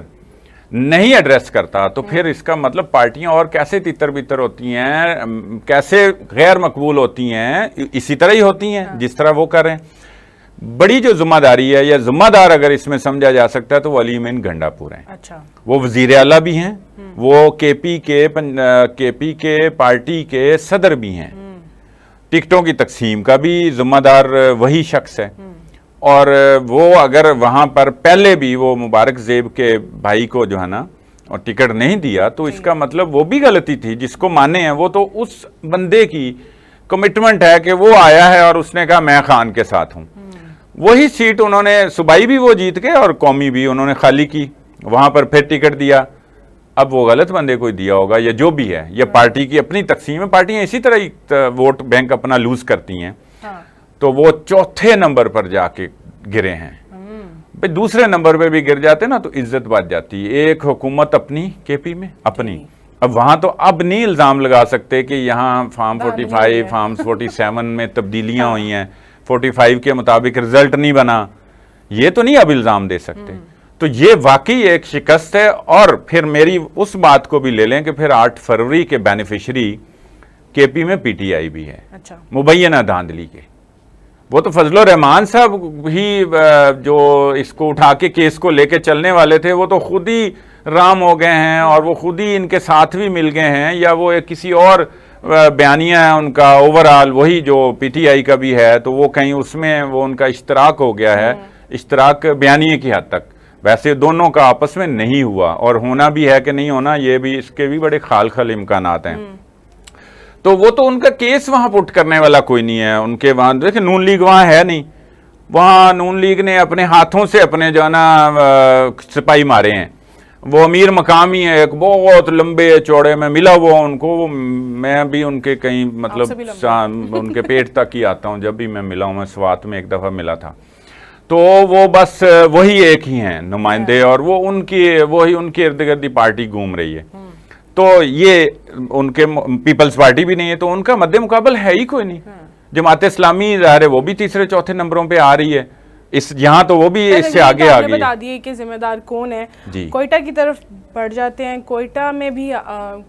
نہیں ایڈریس کرتا, تو پھر اس کا مطلب پارٹیاں اور کیسے تتر بتر ہوتی ہیں, کیسے غیر مقبول ہوتی ہیں, اسی طرح ہی ہوتی ہیں جس طرح وہ کر رہے ہیں. بڑی جو ذمہ داری ہے, یا ذمہ دار اگر اس میں سمجھا جا سکتا ہے, تو وہ علی امین گنڈا پور ہیں. وہ وزیر اعلیٰ بھی ہیں, وہ KP کے پارٹی کے صدر بھی ہیں. ٹکٹوں کی تقسیم کا بھی ذمہ دار وہی شخص ہے, اور وہ اگر وہاں پر پہلے بھی وہ مبارک زیب کے بھائی کو جو ہے نا اور ٹکٹ نہیں دیا, تو اس کا مطلب وہ بھی غلطی تھی. جس کو مانے ہیں وہ تو اس بندے کی کمٹمنٹ ہے کہ وہ آیا ہے اور اس نے کہا میں خان کے ساتھ ہوں. وہی سیٹ انہوں نے صوبائی بھی وہ جیت گئے اور قومی بھی انہوں نے خالی کی, وہاں پر پھر ٹکٹ دیا. اب وہ غلط بندے کو دیا ہوگا, یا جو بھی ہے, یا پارٹی کی اپنی تقسیم ہے. پارٹیاں اسی طرح ہی ووٹ بینک اپنا لوز کرتی ہیں, تو وہ چوتھے نمبر پر جا کے گرے ہیں. بھئی دوسرے نمبر پہ بھی گر جاتے نا تو عزت بچ جاتی ہے. ایک حکومت اپنی KP میں اپنی, اب وہاں تو اب نہیں الزام لگا سکتے کہ یہاں فارم 45 فارم 47 میں تبدیلیاں ہوئی ہیں، 45 کے مطابق رزلٹ نہیں بنا، یہ تو نہیں اب الزام دے سکتے. تو یہ واقعی ایک شکست ہے. اور پھر میری اس بات کو بھی لے لیں کہ پھر 8 فروری کے بینیفیشری کے پی میں پی ٹی آئی بھی ہے مبینہ دھاندلی کے. وہ تو فضل الرحمان صاحب ہی جو اس کو اٹھا کے کیس کو لے کے چلنے والے تھے، وہ تو خود ہی رام ہو گئے ہیں اور وہ خود ہی ان کے ساتھ بھی مل گئے ہیں، یا وہ ایک کسی اور بیانیہ ہے ان کا اوورال وہی جو پی ٹی آئی کا بھی ہے، تو وہ کہیں اس میں وہ ان کا اشتراک ہو گیا ہے، اشتراک بیانیے کی حد تک. ویسے دونوں کا آپس میں نہیں ہوا، اور ہونا بھی ہے کہ نہیں ہونا یہ بھی اس کے بھی بڑے خال امکانات ہیں. تو وہ تو ان کا کیس وہاں پٹ کرنے والا کوئی نہیں ہے. ان کے وہاں دیکھیں نون لیگ وہاں ہے نہیں، وہاں نون لیگ نے اپنے ہاتھوں سے اپنے جو ہے نا سپاہی مارے ہیں. وہ امیر مقامی ہے، ایک بہت لمبے چوڑے میں ملا ہوا ان کو، میں بھی ان کے کہیں مطلب ان کے پیٹ تک ہی آتا ہوں جب بھی میں ملا ہوں. میں سوات میں ایک دفعہ ملا تھا. تو وہ بس وہی ایک ہی ہیں نمائندے، اور وہ وہی ان کے ارد گرد پارٹی گھوم رہی ہے. تو یہ ان کے پیپلز پارٹی بھی نہیں ہے، تو ان کا مد مقابل ہے ہی کوئی نہیں. جماعت اسلامی ظاہر ہے وہ بھی تیسرے چوتھے نمبروں پہ آ رہی ہے یہاں، تو وہ بھی اس سے آگے آ گئی. بتا دیے کہ ذمہ دار کون ہے. کوئٹہ کی طرف بڑھ جاتے ہیں. کوئٹہ میں بھی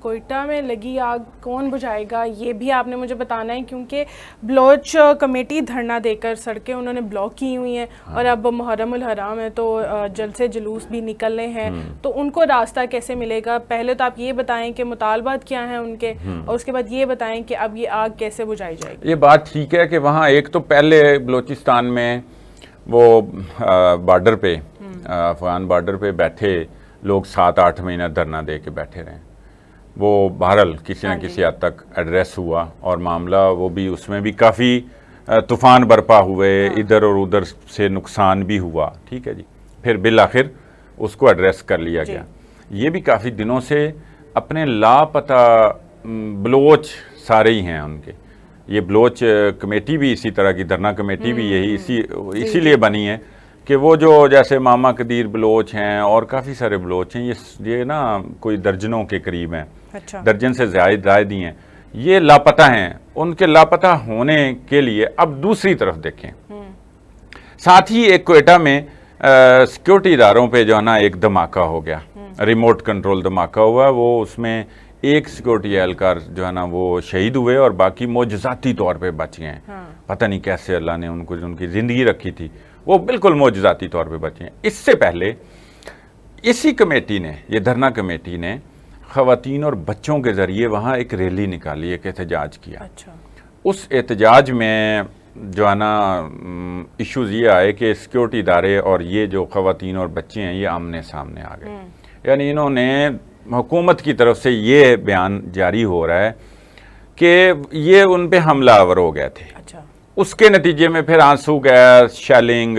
کوئٹہ میں لگی آگ کون بجھائے گا یہ بھی آپ نے مجھے بتانا ہے، کیونکہ بلوچ کمیٹی دھرنا دے کر سڑکیں انہوں نے بلاک کی ہوئی ہیں، اور اب محرم الحرام ہے تو جلسے جلوس بھی نکلنے ہیں، تو ان کو راستہ کیسے ملے گا؟ پہلے تو آپ یہ بتائیں کہ مطالبات کیا ہیں ان کے، اور اس کے بعد یہ بتائیں کہ اب یہ آگ کیسے بجھائی جائے گی. یہ بات ٹھیک ہے کہ وہاں ایک تو پہلے بلوچستان میں وہ بارڈر پہ افغان بارڈر پہ بیٹھے لوگ 7-8 مہینہ دھرنا دے کے بیٹھے رہے. وہ بہرحال کسی نہ کسی حد تک ایڈریس ہوا، اور معاملہ وہ بھی اس میں بھی کافی طوفان برپا ہوئے، ادھر اور ادھر سے نقصان بھی ہوا. ٹھیک ہے جی، پھر بالآخر اس کو ایڈریس کر لیا گیا. یہ بھی کافی دنوں سے اپنے لاپتہ بلوچ سارے ہی ہیں ان کے. یہ بلوچ کمیٹی بھی اسی طرح کی دھرنا کمیٹی بھی یہی اسی لیے بنی ہے کہ وہ جو جیسے ماما قدیر بلوچ ہیں اور کافی سارے بلوچ ہیں، یہ نا کوئی درجنوں کے قریب ہیں، درجن سے زائد ہی ہیں، یہ لاپتہ ہیں. ان کے لاپتہ ہونے کے لیے اب دوسری طرف دیکھیں. ساتھ ہی ایک کوئٹہ میں سیکیورٹی اداروں پہ جو ہے نا ایک دھماکہ ہو گیا، ریموٹ کنٹرول دھماکہ ہوا. وہ اس میں ایک سیکیورٹی اہلکار جو ہے نا وہ شہید ہوئے، اور باقی معجزاتی طور پہ بچ گئے ہیں. پتہ نہیں کیسے اللہ نے ان کو جو ان کی زندگی رکھی تھی وہ بالکل معجزاتی طور پہ بچے ہیں. اس سے پہلے اسی کمیٹی نے، یہ دھرنا کمیٹی نے خواتین اور بچوں کے ذریعے وہاں ایک ریلی نکالی، ایک احتجاج کیا. اس احتجاج میں جو ہے نا ایشوز یہ آئے کہ سیکیورٹی ادارے اور یہ جو خواتین اور بچے ہیں یہ آمنے سامنے آ گئے. یعنی انہوں نے حکومت کی طرف سے یہ بیان جاری ہو رہا ہے کہ یہ ان پہ حملہ آور ہو گئے تھے. اس کے نتیجے میں پھر آنسو گیس، شیلنگ،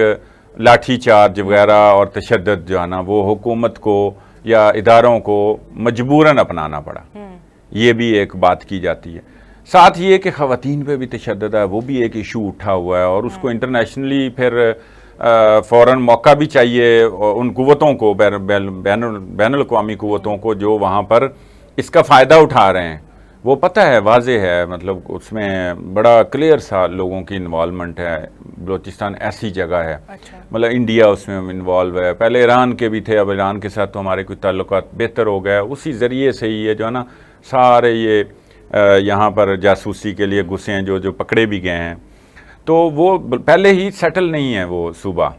لاٹھی چارج وغیرہ اور تشدد جو ہے نا وہ حکومت کو یا اداروں کو مجبوراً اپنانا پڑا. یہ بھی ایک بات کی جاتی ہے. ساتھ یہ کہ خواتین پہ بھی تشدد ہے، وہ بھی ایک ایشو اٹھا ہوا ہے، اور اس کو انٹرنیشنلی پھر فوراً موقع بھی چاہیے ان قوتوں کو، بین الاقوامی قوتوں کو جو وہاں پر اس کا فائدہ اٹھا رہے ہیں. وہ پتہ ہے، واضح ہے، مطلب اس میں بڑا کلیئر سا لوگوں کی انوالومنٹ ہے. بلوچستان ایسی جگہ ہے، مطلب انڈیا اس میں انوالو ہے. پہلے ایران کے بھی تھے، اب ایران کے ساتھ تو ہمارے کوئی تعلقات بہتر ہو گئے. اسی ذریعے سے ہی یہ جو ہے نا سارے یہ یہاں پر جاسوسی کے لیے گھسے ہیں جو پکڑے بھی گئے ہیں. تو وہ پہلے ہی سیٹل نہیں ہے وہ صوبہ،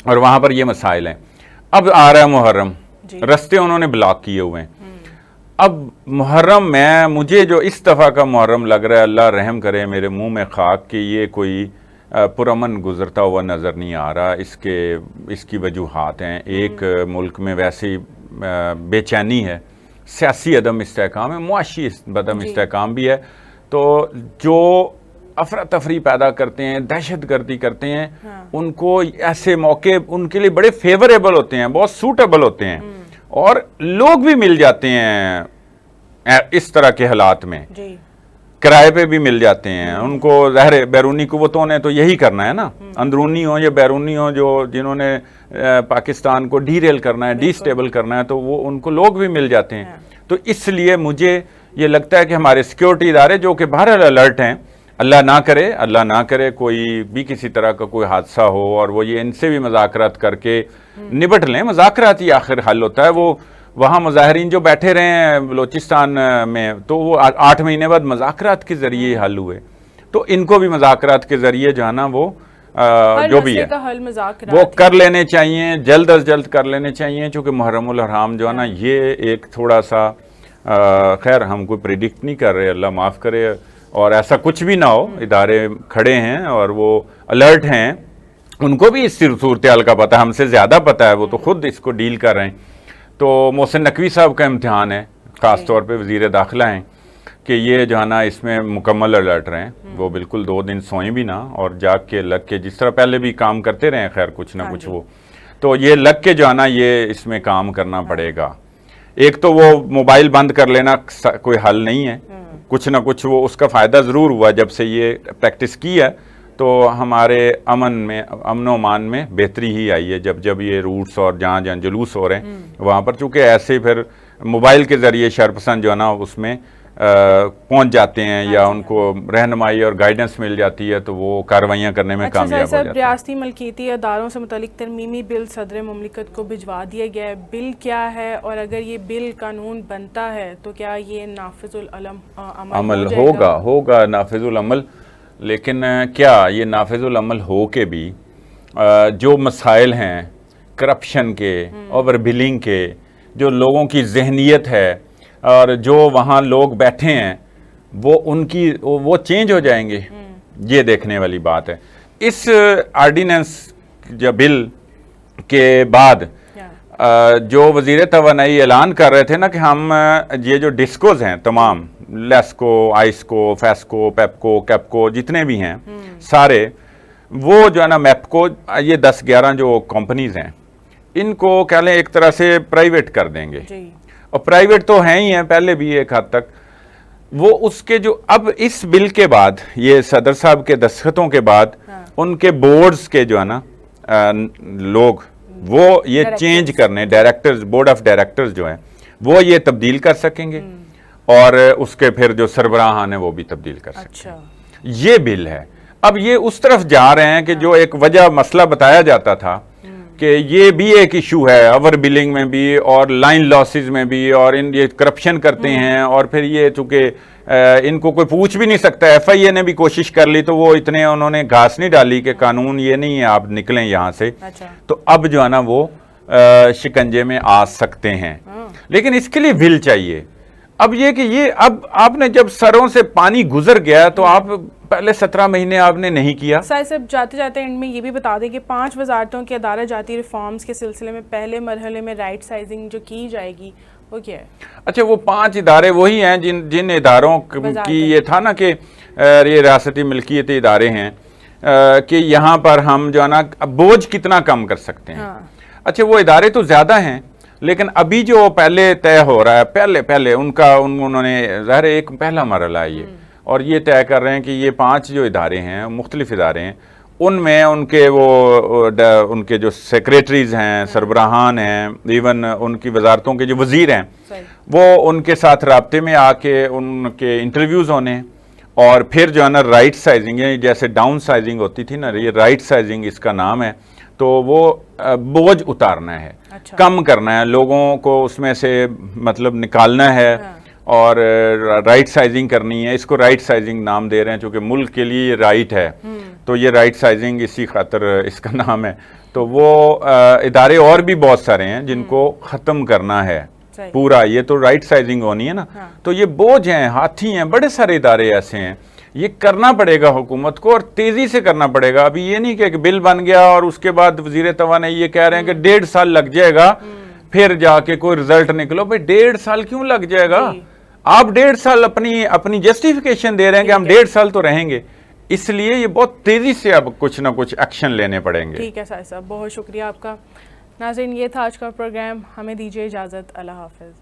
اور وہاں پر یہ مسائل ہیں. اب آ رہا ہے محرم، رستے انہوں نے بلاک کیے ہوئے ہیں. اب محرم میں مجھے جو اس دفعہ کا محرم لگ رہا ہے، اللہ رحم کرے میرے منہ میں خاک کہ یہ کوئی پرامن گزرتا ہوا نظر نہیں آ رہا. اس کی وجوہات ہیں. ایک ملک میں ویسے ہی بے چینی ہے، سیاسی عدم استحکام ہے، معاشی عدم استحکام بھی ہے. تو جو افراتفری پیدا کرتے ہیں، دہشت گردی کرتے ہیں، ان کو ایسے موقع ان کے لیے بڑے فیوریبل ہوتے ہیں، بہت سوٹیبل ہوتے ہیں، اور لوگ بھی مل جاتے ہیں اس طرح کے حالات میں. کرائے پہ بھی مل جاتے ہیں. ان کو ظاہر بیرونی قوتوں نے تو یہی کرنا ہے نا، اندرونی ہو یا بیرونی ہو، جنہوں نے پاکستان کو ڈی ریل کرنا ہے، ڈی سٹیبل کرنا ہے، تو وہ ان کو لوگ بھی مل جاتے ہیں. تو اس لیے مجھے یہ لگتا ہے کہ ہمارے سیکیورٹی ادارے جو کہ بہرحال الرٹ ہیں، اللہ نہ کرے کوئی بھی کسی طرح کا کوئی حادثہ ہو اور وہ یہ ان سے بھی مذاکرات کر کے نبٹ لیں. مذاکرات ہی آخر حل ہوتا ہے. وہ وہاں مظاہرین جو بیٹھے رہے ہیں بلوچستان میں تو وہ 8 مہینے بعد مذاکرات کے ذریعے حل ہوئے. تو ان کو بھی مذاکرات کے ذریعے جو ہے نا وہ جو بھی ہے وہ کر لینے چاہیے، جلد از جلد کر لینے چاہیے، چونکہ محرم الحرام جو ہے نا یہ ایک تھوڑا سا خیر ہم کوئی پریڈکٹ نہیں کر رہے، اللہ معاف کرے اور ایسا کچھ بھی نہ ہو. ادارے کھڑے ہیں اور وہ الرٹ ہیں، ان کو بھی اس صورتحال کا پتہ ہے، ہم سے زیادہ پتہ ہے، وہ تو خود اس کو ڈیل کر رہے ہیں. تو محسن نقوی صاحب کا امتحان ہے، خاص طور پہ وزیر داخلہ ہیں کہ یہ جو ہے نا اس میں مکمل الرٹ رہیں. وہ بالکل 2 دن سوئیں بھی نہ اور جاگ کے لگ کے جس طرح پہلے بھی کام کرتے رہے خیر کچھ نہ کچھ وہ تو یہ لگ کے جو ہے نا یہ اس میں کام کرنا پڑے گا. ایک تو وہ موبائل بند کر لینا کوئی حل نہیں ہے، کچھ نہ کچھ وہ اس کا فائدہ ضرور ہوا جب سے یہ پریکٹس کی ہے تو ہمارے امن و امان میں بہتری ہی آئی ہے. جب یہ روٹس اور جہاں جلوس ہو رہے ہیں وہاں پر چونکہ ایسے پھر موبائل کے ذریعے شرپسند جو ہے نا اس میں پہنچ جاتے ہیں یا ان کو رہنمائی اور گائیڈنس مل جاتی ہے تو وہ کارروائیاں کرنے میں کامیاب ہو جاتے ہیں. ریاستی ملکیتی اداروں سے متعلق ترمیمی بل صدر مملکت کو بھجوا دیا گیا ہے. بل کیا ہے اور اگر یہ بل قانون بنتا ہے تو کیا یہ نافذ العمل ہوگا نافذ العمل؟ لیکن کیا یہ نافذ العمل ہو کے بھی جو مسائل ہیں کرپشن کے، اوور بلنگ کے، جو لوگوں کی ذہنیت ہے اور جو وہاں لوگ بیٹھے ہیں وہ چینج ہو جائیں گے؟ یہ دیکھنے والی بات ہے. اس آرڈیننس یا بل کے بعد جو وزیر توانائی اعلان کر رہے تھے نا کہ ہم یہ جو ڈسکوز ہیں تمام لیسکو، آئسکو، فیسکو، پیپکو، کیپکو جتنے بھی ہیں سارے، وہ جو ہے نا میپکو، یہ 10-11 جو کمپنیز ہیں ان کو کہہ لیں ایک طرح سے پرائیویٹ کر دیں گے. اور پرائیویٹ تو ہیں ہی ہیں پہلے بھی ایک حد تک. وہ اس کے جو اب اس بل کے بعد یہ صدر صاحب کے دستخطوں کے بعد ان کے بورڈز کے جو ہے نا لوگ وہ یہ چینج کرنے، ڈائریکٹرز، بورڈ آف ڈائریکٹرز جو ہیں وہ یہ تبدیل کر سکیں گے اور اس کے پھر جو سربراہان ہیں وہ بھی تبدیل کر سکتے ہیں. یہ بل ہے. اب یہ اس طرف جا رہے ہیں کہ جو ایک وجہ مسئلہ بتایا جاتا تھا کہ یہ بھی ایک ایشو ہے اوور بلنگ میں بھی اور لائن لاسز میں بھی، اور یہ کرپشن کرتے ہیں اور پھر یہ چونکہ ان کو کوئی پوچھ بھی نہیں سکتا. ایف آئی اے نے بھی کوشش کر لی تو وہ اتنے انہوں نے گھاس نہیں ڈالی کہ قانون یہ نہیں ہے آپ نکلیں یہاں سے. تو اب جو ہے نا وہ شکنجے میں آ سکتے ہیں، لیکن اس کے لیے ول چاہیے. اب یہ کہ یہ اب آپ نے جب سروں سے پانی گزر گیا تو آپ پہلے 17 مہینے آپ نے نہیں کیا. صاحب جاتے جاتے اینڈ میں یہ بھی بتا دیں کہ 5 وزارتوں کے ادارہ جاتی ریفارمز کے سلسلے میں پہلے مرحلے میں رائٹ سائزنگ جو کی جائے گی وہ کیا ہے؟ اچھا وہ 5 ادارے وہی ہیں جن اداروں کی یہ تھا نا کہ یہ ریاستی ملکیت ادارے ہیں کہ یہاں پر ہم جو ہے نا بوجھ کتنا کم کر سکتے ہیں. اچھا وہ ادارے تو زیادہ ہیں لیکن ابھی جو پہلے طے ہو رہا ہے پہلے انہوں نے ظاہر ایک پہلا مرحلہ ہے یہ، اور یہ طے کر رہے ہیں کہ یہ 5 جو ادارے ہیں مختلف ادارے ہیں ان میں ان کے جو سیکریٹریز ہیں، سربراہان ہیں، ایون ان کی وزارتوں کے جو وزیر ہیں وہ ان کے ساتھ رابطے میں آ کے ان کے انٹرویوز ہونے اور پھر جو ہے نا رائٹ سائزنگ، یعنی جیسے ڈاؤن سائزنگ ہوتی تھی نا، یہ رائٹ سائزنگ اس کا نام ہے. تو وہ بوجھ اتارنا ہے، کم کرنا ہے، لوگوں کو اس میں سے مطلب نکالنا ہے اور رائٹ سائزنگ کرنی ہے. اس کو رائٹ سائزنگ نام دے رہے ہیں چونکہ ملک کے لیے یہ رائٹ ہے تو یہ رائٹ سائزنگ اسی خاطر اس کا نام ہے. تو وہ ادارے اور بھی بہت سارے ہیں جن کو ختم کرنا ہے پورا. یہ تو رائٹ سائزنگ ہونی ہے نا. تو یہ بوجھ ہیں، ہاتھی ہیں، بڑے سارے ادارے ایسے ہیں. یہ کرنا پڑے گا حکومت کو اور تیزی سے کرنا پڑے گا. ابھی یہ نہیں کہ ایک بل بن گیا اور اس کے بعد وزیر توانائی یہ کہہ رہے ہیں کہ 1.5 سال لگ جائے گا پھر جا کے کوئی رزلٹ نکلو. بھئی 1.5 سال کیوں لگ جائے گا؟ آپ 1.5 سال اپنی جسٹیفیکیشن دے رہے ہیں کہ ہم 1.5 سال تو رہیں گے. اس لیے یہ بہت تیزی سے اب کچھ نہ کچھ ایکشن لینے پڑیں گے. ٹھیک ہے صاحب، بہت شکریہ آپ کا. ناظرین یہ تھا آج کا پروگرام، ہمیں دیجیے اجازت. اللہ حافظ.